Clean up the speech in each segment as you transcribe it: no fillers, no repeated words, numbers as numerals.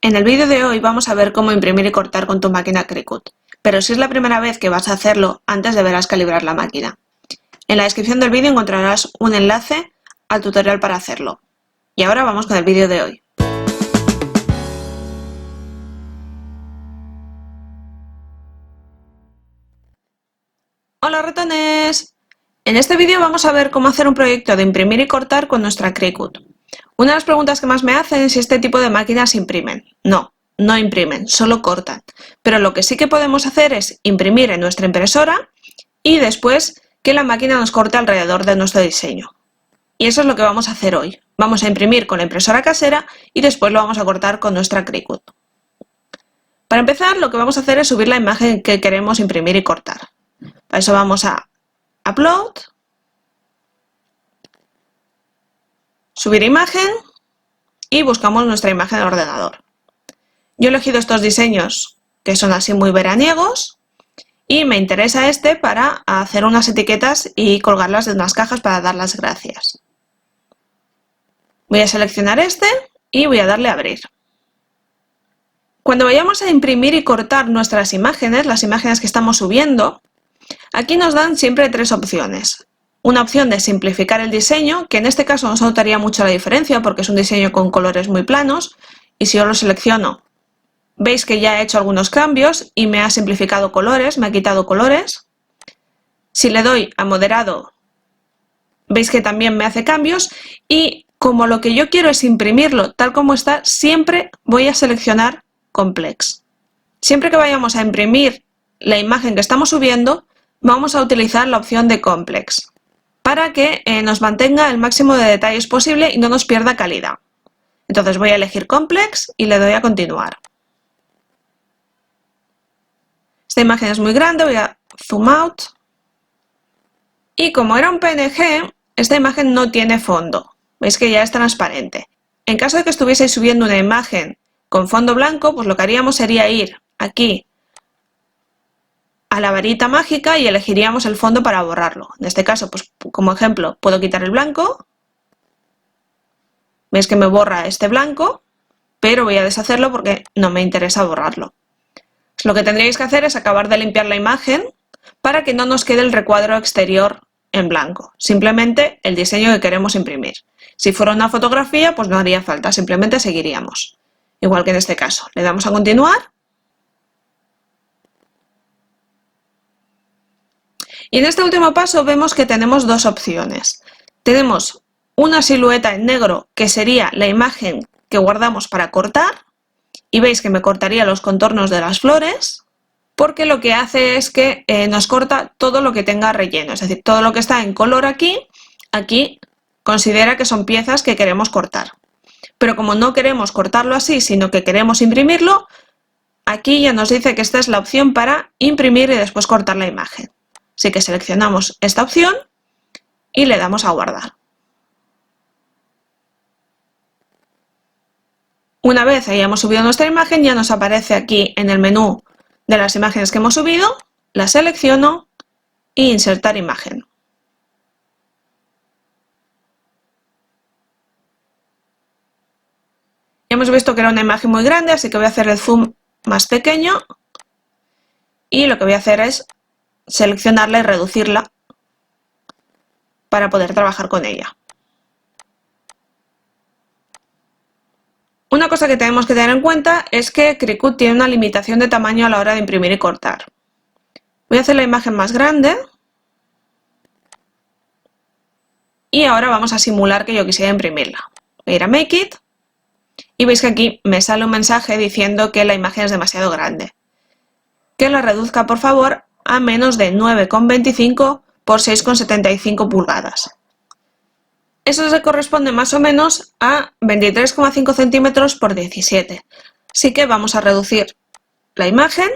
En el vídeo de hoy vamos a ver cómo imprimir y cortar con tu máquina Cricut, pero si es la primera vez que vas a hacerlo, antes deberás calibrar la máquina. En la descripción del vídeo encontrarás un enlace al tutorial para hacerlo. Y ahora vamos con el vídeo de hoy. ¡Hola ratones! En este vídeo vamos a ver cómo hacer un proyecto de imprimir y cortar con nuestra Cricut. Una de las preguntas que más me hacen es si este tipo de máquinas imprimen. No imprimen, solo cortan. Pero lo que sí que podemos hacer es imprimir en nuestra impresora y después que la máquina nos corte alrededor de nuestro diseño. Y eso es lo que vamos a hacer hoy. Vamos a imprimir con la impresora casera y después lo vamos a cortar con nuestra Cricut. Para empezar, lo que vamos a hacer es subir la imagen que queremos imprimir y cortar. Para eso vamos a Upload, subir imagen y buscamos nuestra imagen en el ordenador. Yo he elegido estos diseños que son así muy veraniegos y me interesa este para hacer unas etiquetas y colgarlas en unas cajas para dar las gracias. Voy a seleccionar este y voy a darle a abrir. Cuando vayamos a imprimir y cortar nuestras imágenes, las imágenes que estamos subiendo, aquí nos dan siempre tres opciones. Una opción de simplificar el diseño, que en este caso no se notaría mucho la diferencia porque es un diseño con colores muy planos, y si yo lo selecciono, veis que ya he hecho algunos cambios y me ha simplificado colores, me ha quitado colores. Si le doy a moderado, veis que también me hace cambios y como lo que yo quiero es imprimirlo tal como está, siempre voy a seleccionar Complex. Siempre que vayamos a imprimir la imagen que estamos subiendo, vamos a utilizar la opción de Complex para que nos mantenga el máximo de detalles posible y no nos pierda calidad. Entonces voy a elegir Complex y le doy a continuar. Esta imagen es muy grande, voy a zoom out. Y como era un PNG, esta imagen no tiene fondo. Veis que ya es transparente. En caso de que estuvieseis subiendo una imagen con fondo blanco, pues lo que haríamos sería ir aquí a la varita mágica y elegiríamos el fondo para borrarlo. En este caso, pues como ejemplo, puedo quitar el blanco. Veis que me borra este blanco, pero voy a deshacerlo porque no me interesa borrarlo. Lo que tendríais que hacer es acabar de limpiar la imagen para que no nos quede el recuadro exterior en blanco, simplemente el diseño que queremos imprimir. Si fuera una fotografía, pues no haría falta, simplemente seguiríamos. Igual que en este caso. Le damos a continuar. Y en este último paso vemos que tenemos dos opciones. Tenemos una silueta en negro que sería la imagen que guardamos para cortar. Y veis que me cortaría los contornos de las flores, porque lo que hace es que nos corta todo lo que tenga relleno, es decir, todo lo que está en color aquí considera que son piezas que queremos cortar. Pero como no queremos cortarlo así, sino que queremos imprimirlo, aquí ya nos dice que esta es la opción para imprimir y después cortar la imagen. Así que seleccionamos esta opción y le damos a guardar. Una vez hayamos subido nuestra imagen, ya nos aparece aquí en el menú de las imágenes que hemos subido, la selecciono e insertar imagen. Ya hemos visto que era una imagen muy grande, así que voy a hacer el zoom más pequeño y lo que voy a hacer es seleccionarla y reducirla para poder trabajar con ella. Una cosa que tenemos que tener en cuenta es que Cricut tiene una limitación de tamaño a la hora de imprimir y cortar. Voy a hacer la imagen más grande y ahora vamos a simular que yo quisiera imprimirla. Voy a ir a Make It y veis que aquí me sale un mensaje diciendo que la imagen es demasiado grande. Que la reduzca por favor a menos de 9,25 por 6,75 pulgadas. Eso se corresponde más o menos a 23,5 centímetros por 17. Así que vamos a reducir la imagen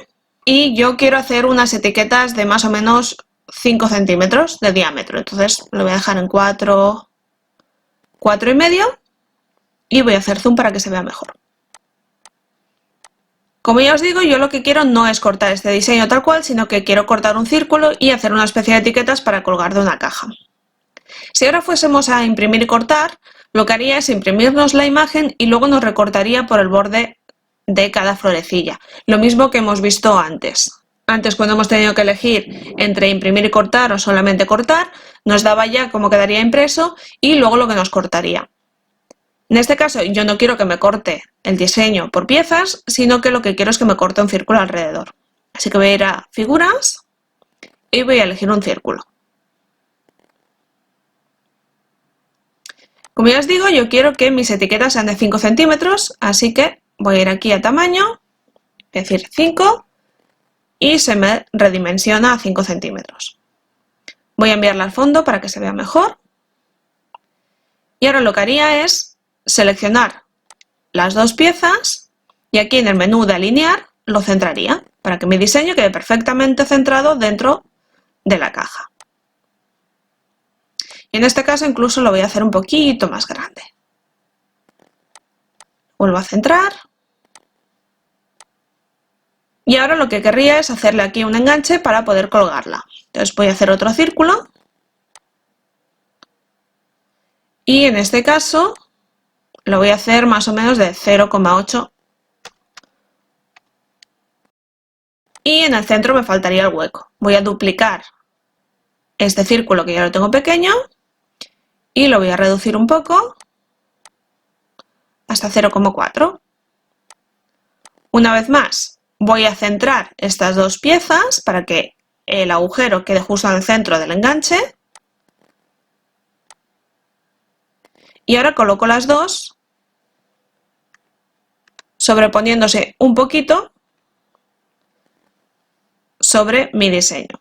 y yo quiero hacer unas etiquetas de más o menos 5 centímetros de diámetro. Entonces lo voy a dejar en 4,5 y voy a hacer zoom para que se vea mejor. Como ya os digo, yo lo que quiero no es cortar este diseño tal cual, sino que quiero cortar un círculo y hacer una especie de etiquetas para colgar de una caja. Si ahora fuésemos a imprimir y cortar, lo que haría es imprimirnos la imagen y luego nos recortaría por el borde de cada florecilla. Lo mismo que hemos visto antes. Antes, cuando hemos tenido que elegir entre imprimir y cortar o solamente cortar, nos daba ya cómo quedaría impreso y luego lo que nos cortaría. En este caso yo no quiero que me corte el diseño por piezas, sino que lo que quiero es que me corte un círculo alrededor. Así que voy a ir a figuras y voy a elegir un círculo. Como ya os digo, yo quiero que mis etiquetas sean de 5 centímetros, así que voy a ir aquí a tamaño, es decir 5, y se me redimensiona a 5 centímetros. Voy a enviarla al fondo para que se vea mejor. Y ahora lo que haría es seleccionar las dos piezas y aquí en el menú de alinear lo centraría para que mi diseño quede perfectamente centrado dentro de la caja. Y en este caso incluso lo voy a hacer un poquito más grande. Vuelvo a centrar. Y ahora lo que querría es hacerle aquí un enganche para poder colgarla. Entonces voy a hacer otro círculo. Y en este caso lo voy a hacer más o menos de 0,8. Y en el centro me faltaría el hueco. Voy a duplicar este círculo que ya lo tengo pequeño y lo voy a reducir un poco hasta 0,4. Una vez más voy a centrar estas dos piezas para que el agujero quede justo en el centro del enganche. Y ahora coloco las dos sobreponiéndose un poquito sobre mi diseño.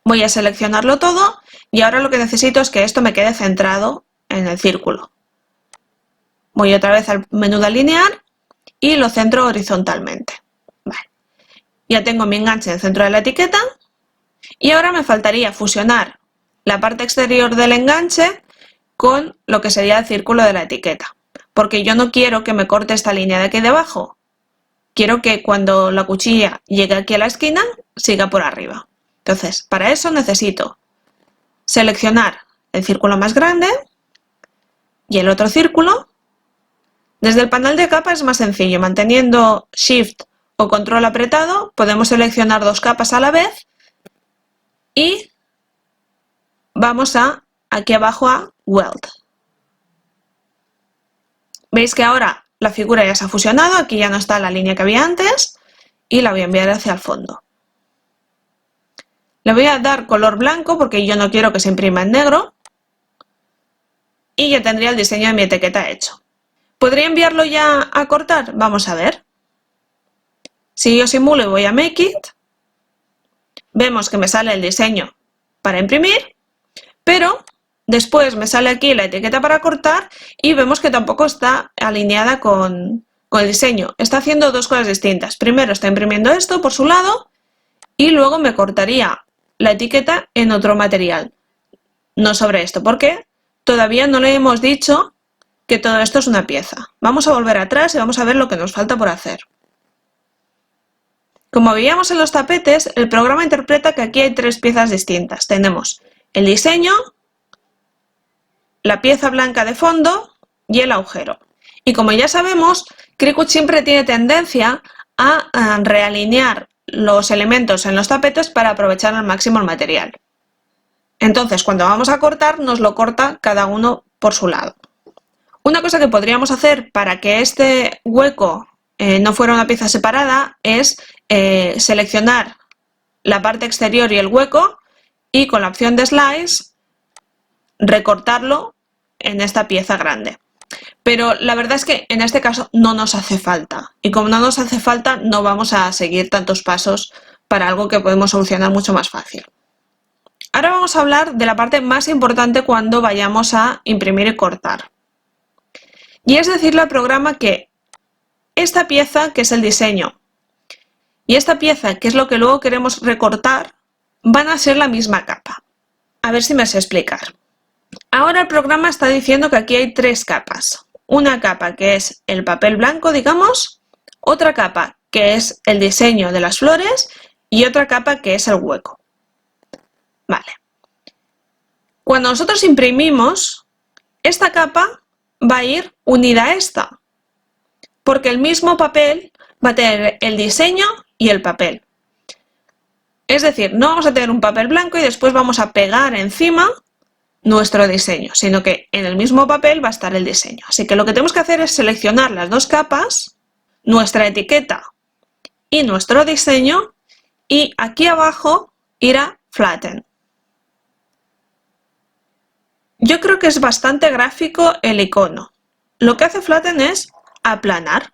Voy a seleccionarlo todo y ahora lo que necesito es que esto me quede centrado en el círculo. Voy otra vez al menú de alinear y lo centro horizontalmente. Vale. Ya tengo mi enganche en el centro de la etiqueta y ahora me faltaría fusionar la parte exterior del enganche con lo que sería el círculo de la etiqueta, porque yo no quiero que me corte esta línea de aquí debajo. Quiero que cuando la cuchilla llegue aquí a la esquina, siga por arriba. Entonces, para eso necesito seleccionar el círculo más grande y el otro círculo. Desde el panel de capa es más sencillo. Manteniendo Shift o Control apretado, podemos seleccionar dos capas a la vez y vamos aquí abajo a Weld. Veis que ahora la figura ya se ha fusionado, aquí ya no está la línea que había antes y la voy a enviar hacia el fondo. Le voy a dar color blanco porque yo no quiero que se imprima en negro y ya tendría el diseño de mi etiqueta hecho. ¿Podría enviarlo ya a cortar? Vamos a ver. Si yo simulo y voy a Make It, vemos que me sale el diseño para imprimir, pero después me sale aquí la etiqueta para cortar y vemos que tampoco está alineada con el diseño. Está haciendo dos cosas distintas. Primero está imprimiendo esto por su lado y luego me cortaría la etiqueta en otro material, no sobre esto, porque todavía no le hemos dicho que todo esto es una pieza. Vamos a volver atrás y vamos a ver lo que nos falta por hacer. Como veíamos en los tapetes, el programa interpreta que aquí hay tres piezas distintas. Tenemos el diseño, la pieza blanca de fondo y el agujero. Y como ya sabemos, Cricut siempre tiene tendencia a realinear los elementos en los tapetes para aprovechar al máximo el material. Entonces, cuando vamos a cortar, nos lo corta cada uno por su lado. Una cosa que podríamos hacer para que este hueco no fuera una pieza separada es seleccionar la parte exterior y el hueco y con la opción de Slice recortarlo en esta pieza grande. Pero la verdad es que en este caso no nos hace falta y como no nos hace falta no vamos a seguir tantos pasos para algo que podemos solucionar mucho más fácil. Ahora vamos a hablar de la parte más importante cuando vayamos a imprimir y cortar. Y es decirle al programa que esta pieza, que es el diseño, y esta pieza, que es lo que luego queremos recortar, van a ser la misma capa. A ver si me sé explicar. Ahora el programa está diciendo que aquí hay tres capas. Una capa que es el papel blanco, digamos, otra capa que es el diseño de las flores y otra capa que es el hueco. Vale. Cuando nosotros imprimimos, esta capa va a ir unida a esta. porque el mismo papel va a tener el diseño y el papel. Es decir, no vamos a tener un papel blanco y después vamos a pegar encima nuestro diseño, sino que en el mismo papel va a estar el diseño. Así que lo que tenemos que hacer es seleccionar las dos capas, nuestra etiqueta y nuestro diseño, y aquí abajo ir a Flatten. Yo creo que es bastante gráfico el icono. Lo que hace Flatten es aplanar.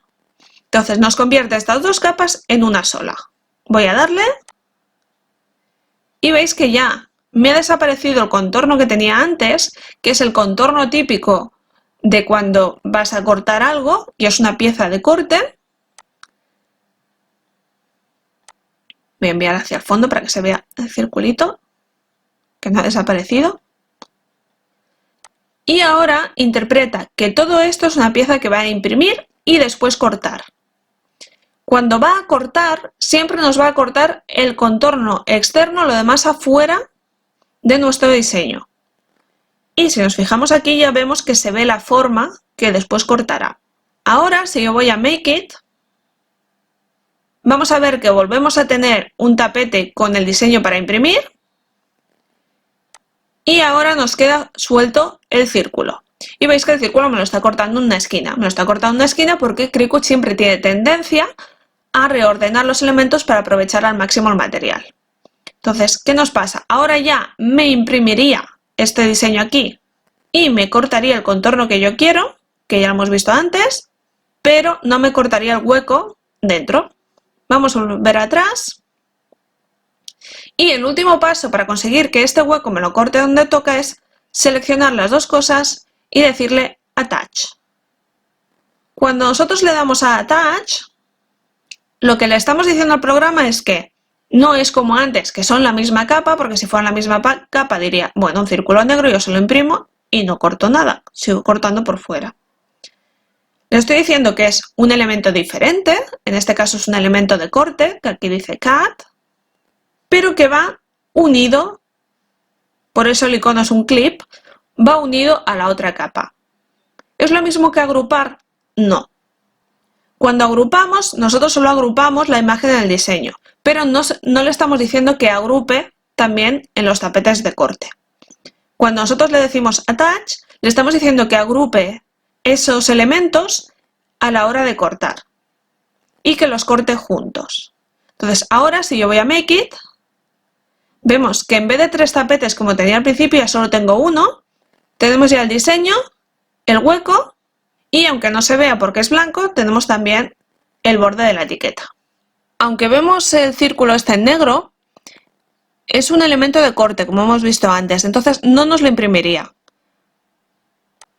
Entonces nos convierte estas dos capas en una sola. Voy a darle y veis que ya me ha desaparecido el contorno que tenía antes, que es el contorno típico de cuando vas a cortar algo y es una pieza de corte. Voy a enviar hacia el fondo para que se vea el circulito que no ha desaparecido. Y ahora interpreta que todo esto es una pieza que va a imprimir y después cortar. Cuando va a cortar, siempre nos va a cortar el contorno externo, lo demás afuera de nuestro diseño. Y si nos fijamos aquí ya vemos que se ve la forma que después cortará. Ahora, si yo voy a Make It, vamos a ver que volvemos a tener un tapete con el diseño para imprimir. Y ahora nos queda suelto el círculo. Y veis que el círculo me lo está cortando en una esquina. Me lo está cortando en una esquina porque Cricut siempre tiene tendencia a reordenar los elementos para aprovechar al máximo el material. Entonces, ¿qué nos pasa? Ahora ya me imprimiría este diseño aquí y me cortaría el contorno que yo quiero, que ya lo hemos visto antes, pero no me cortaría el hueco dentro. Vamos a volver atrás. Y el último paso para conseguir que este hueco me lo corte donde toca es seleccionar las dos cosas y decirle Attach. Cuando nosotros le damos a Attach, lo que le estamos diciendo al programa es que no es como antes, que son la misma capa, porque si fueran la misma capa diría, bueno, un círculo negro yo se lo imprimo y no corto nada, sigo cortando por fuera. Le estoy diciendo que es un elemento diferente, en este caso es un elemento de corte, que aquí dice Cut, pero que va unido, por eso el icono es un clip, va unido a la otra capa. ¿Es lo mismo que agrupar? No. Cuando agrupamos, nosotros solo agrupamos la imagen en el diseño, pero no le estamos diciendo que agrupe también en los tapetes de corte. Cuando nosotros le decimos Attach, le estamos diciendo que agrupe esos elementos a la hora de cortar y que los corte juntos. Entonces, ahora si yo voy a Make It, vemos que en vez de 3 tapetes como tenía al principio, ya solo tengo uno. Tenemos ya el diseño, el hueco y, aunque no se vea porque es blanco, tenemos también el borde de la etiqueta. Aunque vemos el círculo este en negro, es un elemento de corte, como hemos visto antes, entonces no nos lo imprimiría.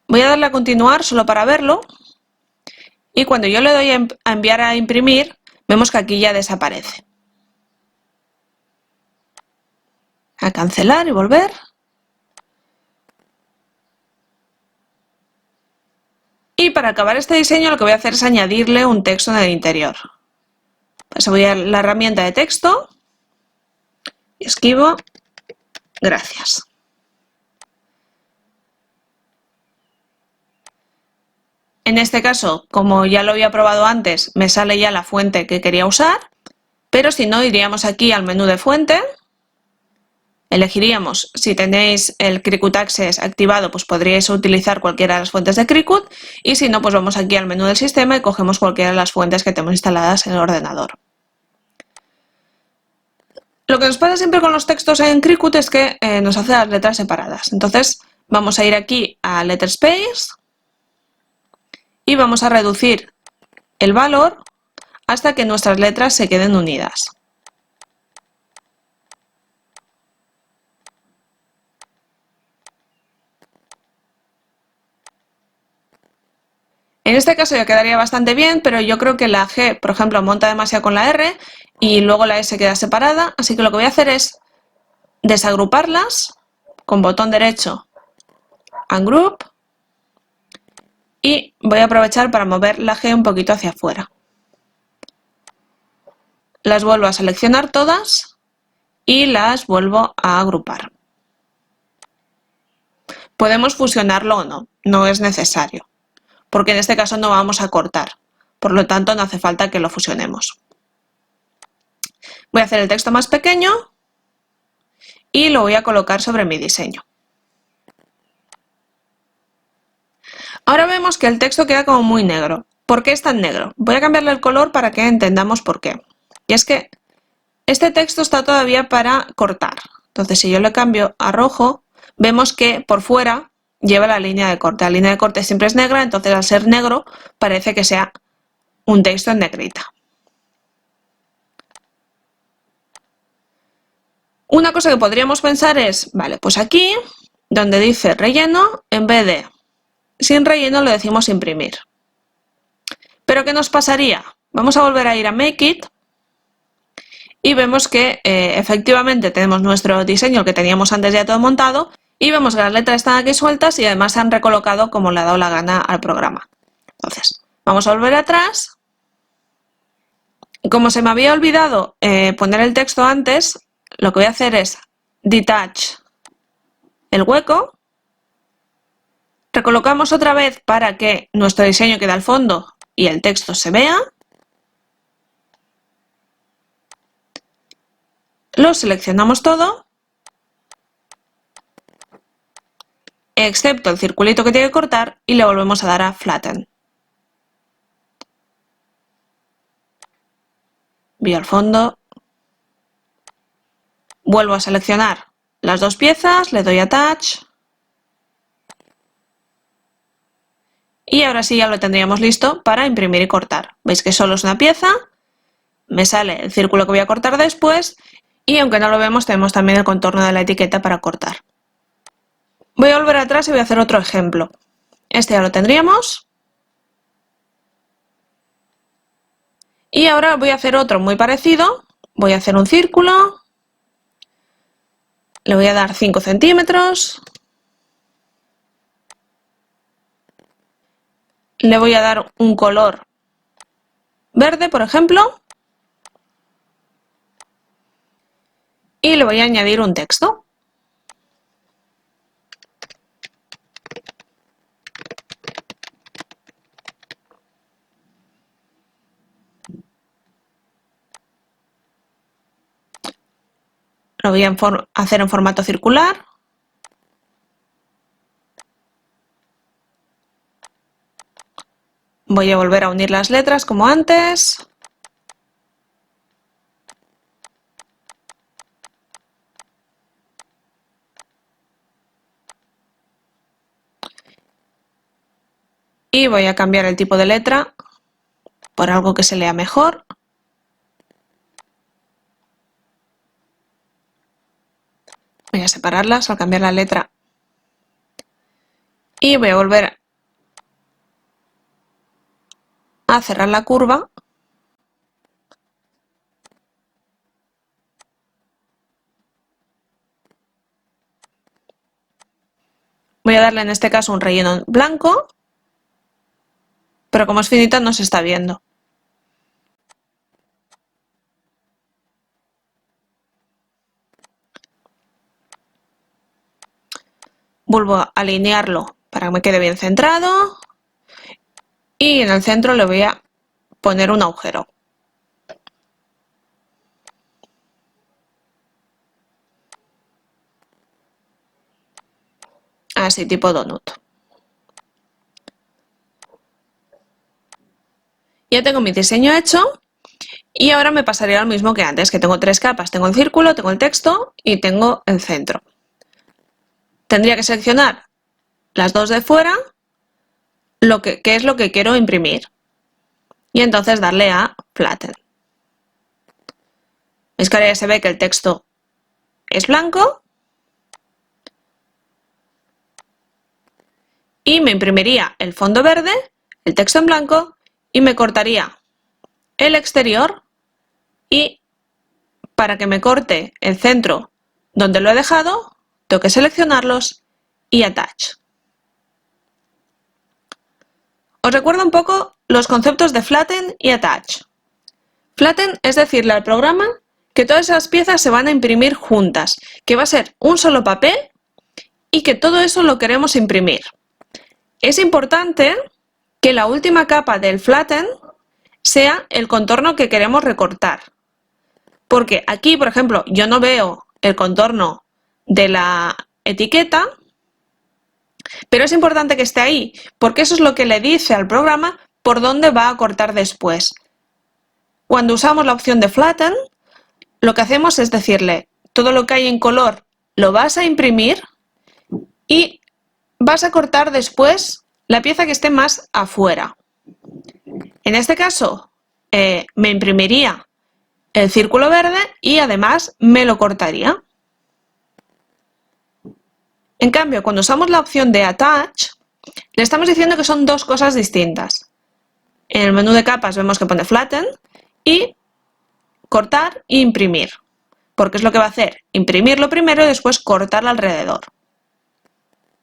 Voy a darle a continuar solo para verlo y cuando yo le doy a enviar a imprimir, vemos que aquí ya desaparece. A cancelar y volver. Y para acabar este diseño lo que voy a hacer es añadirle un texto en el interior. Pues voy a la herramienta de texto y escribo gracias. En este caso, como ya lo había probado antes, me sale ya la fuente que quería usar, pero si no, iríamos aquí al menú de fuente, elegiríamos, si tenéis el Cricut Access activado, pues podríais utilizar cualquiera de las fuentes de Cricut, y si no, pues vamos aquí al menú del sistema y cogemos cualquiera de las fuentes que tenemos instaladas en el ordenador. Lo que nos pasa siempre con los textos en Cricut es que nos hace las letras separadas. Entonces vamos a ir aquí a Letter Space y vamos a reducir el valor hasta que nuestras letras se queden unidas. En este caso ya quedaría bastante bien, pero yo creo que la G, por ejemplo, monta demasiado con la R y luego la S queda separada, así que lo que voy a hacer es desagruparlas con botón derecho, Ungroup, y voy a aprovechar para mover la G un poquito hacia afuera. Las vuelvo a seleccionar todas y las vuelvo a agrupar. Podemos fusionarlo o no, no es necesario, porque en este caso no vamos a cortar. por lo tanto no hace falta que lo fusionemos. Voy a hacer el texto más pequeño y lo voy a colocar sobre mi diseño. Ahora vemos que el texto queda como muy negro. ¿Por qué es tan negro? Voy a cambiarle el color para que entendamos por qué. Y es que este texto está todavía para cortar. Entonces, si yo le cambio a rojo, vemos que por fuera lleva la línea de corte. La línea de corte siempre es negra, entonces al ser negro parece que sea un texto en negrita. Una cosa que podríamos pensar es, vale, pues aquí, donde dice relleno, en vez de sin relleno le decimos imprimir. ¿Pero qué nos pasaría? Vamos a volver a ir a Make It y vemos que efectivamente tenemos nuestro diseño, el que teníamos antes ya todo montado, y vemos que las letras están aquí sueltas y además se han recolocado como le ha dado la gana al programa. Entonces, vamos a volver atrás. Como se me había olvidado poner el texto antes, lo que voy a hacer es detach el hueco, recolocamos otra vez para que nuestro diseño quede al fondo y el texto se vea, lo seleccionamos todo, excepto el circulito que tiene que cortar, y le volvemos a dar a Flatten. Voy al fondo, vuelvo a seleccionar las dos piezas, le doy a Touch y ahora sí ya lo tendríamos listo para imprimir y cortar. Veis que solo es una pieza, me sale el círculo que voy a cortar después y aunque no lo vemos tenemos también el contorno de la etiqueta para cortar. Voy a volver atrás y voy a hacer otro ejemplo. Este ya lo tendríamos. Y ahora voy a hacer otro muy parecido. Voy a hacer un círculo. Le voy a dar 5 centímetros. Le voy a dar un color verde, por ejemplo. Y le voy a añadir un texto. Lo voy a hacer en formato circular. Voy a volver a unir las letras como antes. Y voy a cambiar el tipo de letra por algo que se lea mejor. Voy a separarlas al cambiar la letra. Y voy a volver a cerrar la curva. Voy a darle en este caso un relleno blanco, pero como es finita no se está viendo. Vuelvo a alinearlo para que me quede bien centrado y en el centro le voy a poner un agujero. Así, tipo donut. Ya tengo mi diseño hecho y ahora me pasaría lo mismo que antes, que tengo 3 capas. Tengo el círculo, tengo el texto y tengo el centro. Tendría que seleccionar las dos de fuera, qué es lo que quiero imprimir. Y entonces darle a Flatten. Es que ahora ya se ve que el texto es blanco. Y me imprimiría el fondo verde, el texto en blanco y me cortaría el exterior y para que me corte el centro donde lo he dejado, tengo que seleccionarlos y Attach. Os recuerdo un poco los conceptos de Flatten y Attach. Flatten es decirle al programa que todas esas piezas se van a imprimir juntas, que va a ser un solo papel y que todo eso lo queremos imprimir. Es importante que la última capa del Flatten sea el contorno que queremos recortar. Porque aquí, por ejemplo, yo no veo el contorno de la etiqueta, pero es importante que esté ahí, porque eso es lo que le dice al programa por dónde va a cortar después. Cuando usamos la opción de Flatten, lo que hacemos es decirle, todo lo que hay en color lo vas a imprimir y vas a cortar después la pieza que esté más afuera. En este caso, me imprimiría el círculo verde y además me lo cortaría. En cambio, cuando usamos la opción de Attach, le estamos diciendo que son dos cosas distintas. En el menú de capas vemos que pone Flatten y cortar e imprimir, porque es lo que va a hacer, imprimirlo primero y después cortarlo alrededor.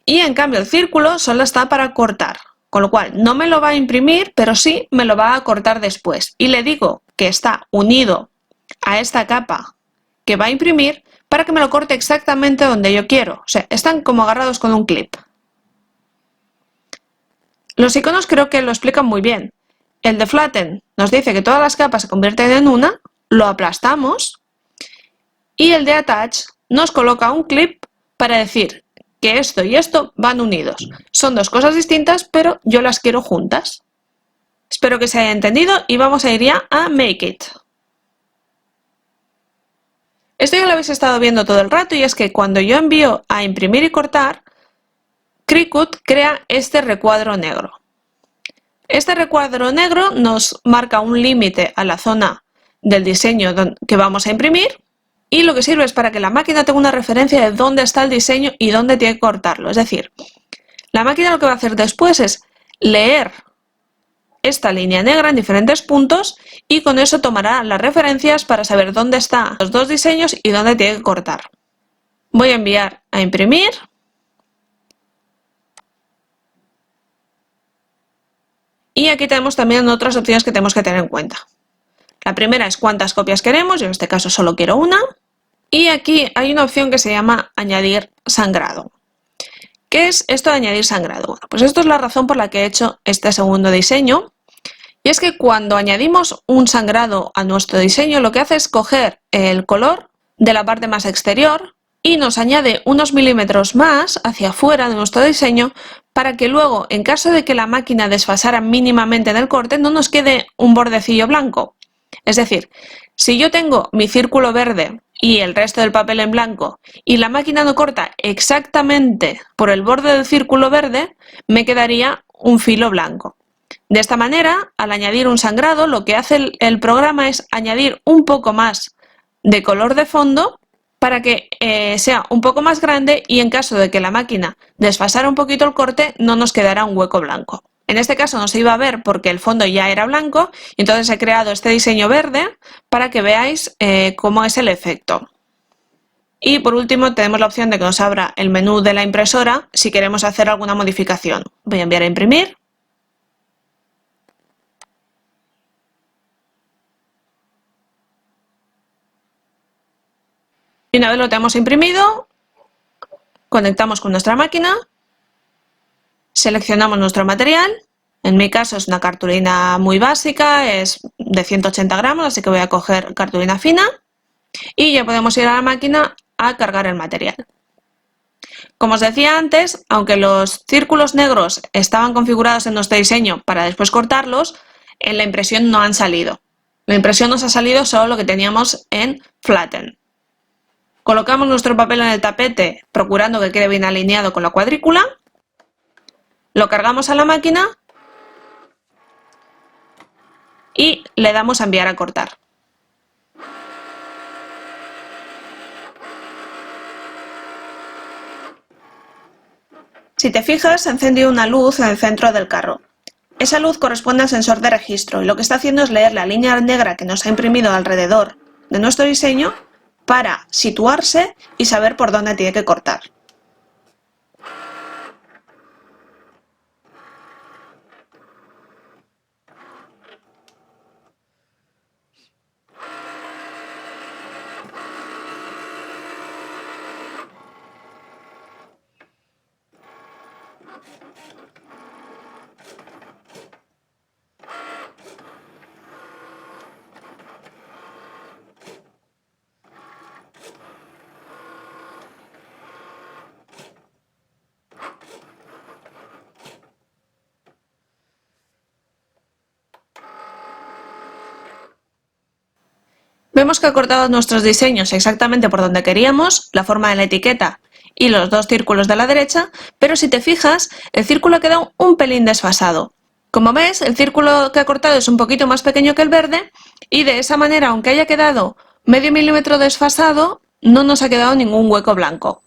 Y en cambio el círculo solo está para cortar, con lo cual no me lo va a imprimir, pero sí me lo va a cortar después. Y le digo que está unido a esta capa que va a imprimir para que me lo corte exactamente donde yo quiero. O sea, están como agarrados con un clip. Los iconos creo que lo explican muy bien. El de Flatten nos dice que todas las capas se convierten en una, lo aplastamos, y el de Attach nos coloca un clip para decir que esto y esto van unidos. Son dos cosas distintas, pero yo las quiero juntas. Espero que se haya entendido y vamos a ir ya a Make It. Esto ya lo habéis estado viendo todo el rato y es que cuando yo envío a imprimir y cortar, Cricut crea este recuadro negro. Este recuadro negro nos marca un límite a la zona del diseño que vamos a imprimir y lo que sirve es para que la máquina tenga una referencia de dónde está el diseño y dónde tiene que cortarlo. Es decir, la máquina lo que va a hacer después es leer esta línea negra en diferentes puntos y con eso tomará las referencias para saber dónde están los dos diseños y dónde tiene que cortar. Voy a enviar a imprimir. Y aquí tenemos también otras opciones que tenemos que tener en cuenta. La primera es cuántas copias queremos, yo en este caso solo quiero una. Y aquí hay una opción que se llama añadir sangrado. ¿Qué es esto de añadir sangrado? Bueno, pues esto es la razón por la que he hecho este segundo diseño. Y es que cuando añadimos un sangrado a nuestro diseño, lo que hace es coger el color de la parte más exterior y nos añade unos milímetros más hacia afuera de nuestro diseño para que luego, en caso de que la máquina desfasara mínimamente en el corte, no nos quede un bordecillo blanco. Es decir, si yo tengo mi círculo verde y el resto del papel en blanco y la máquina no corta exactamente por el borde del círculo verde, me quedaría un filo blanco. De esta manera, al añadir un sangrado, lo que hace el programa es añadir un poco más de color de fondo para que sea un poco más grande y en caso de que la máquina desfasara un poquito el corte, no nos quedará un hueco blanco. En este caso no se iba a ver porque el fondo ya era blanco y entonces he creado este diseño verde para que veáis cómo es el efecto. Y por último tenemos la opción de que nos abra el menú de la impresora si queremos hacer alguna modificación. Voy a enviar a imprimir. Y una vez lo tenemos imprimido, conectamos con nuestra máquina, seleccionamos nuestro material. En mi caso es una cartulina muy básica, es de 180 gramos, así que voy a coger cartulina fina y ya podemos ir a la máquina a cargar el material. Como os decía antes, aunque los círculos negros estaban configurados en nuestro diseño para después cortarlos, en la impresión no han salido. La impresión nos ha salido solo lo que teníamos en Flatten. Colocamos nuestro papel en el tapete procurando que quede bien alineado con la cuadrícula, lo cargamos a la máquina y le damos a enviar a cortar. Si te fijas, se ha encendido una luz en el centro del carro. Esa luz corresponde al sensor de registro y lo que está haciendo es leer la línea negra que nos ha imprimido alrededor de nuestro diseño para situarse y saber por dónde tiene que cortar. Vemos que ha cortado nuestros diseños exactamente por donde queríamos, la forma de la etiqueta y los dos círculos de la derecha, pero si te fijas, el círculo ha quedado un pelín desfasado. Como ves, el círculo que ha cortado es un poquito más pequeño que el verde y de esa manera, aunque haya quedado medio milímetro desfasado, no nos ha quedado ningún hueco blanco.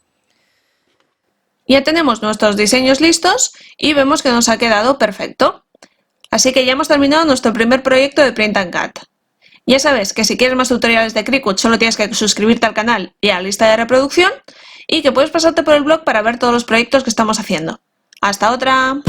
Ya tenemos nuestros diseños listos y vemos que nos ha quedado perfecto. Así que ya hemos terminado nuestro primer proyecto de Print and Cut. Ya sabes que si quieres más tutoriales de Cricut solo tienes que suscribirte al canal y a la lista de reproducción y que puedes pasarte por el blog para ver todos los proyectos que estamos haciendo. ¡Hasta otra!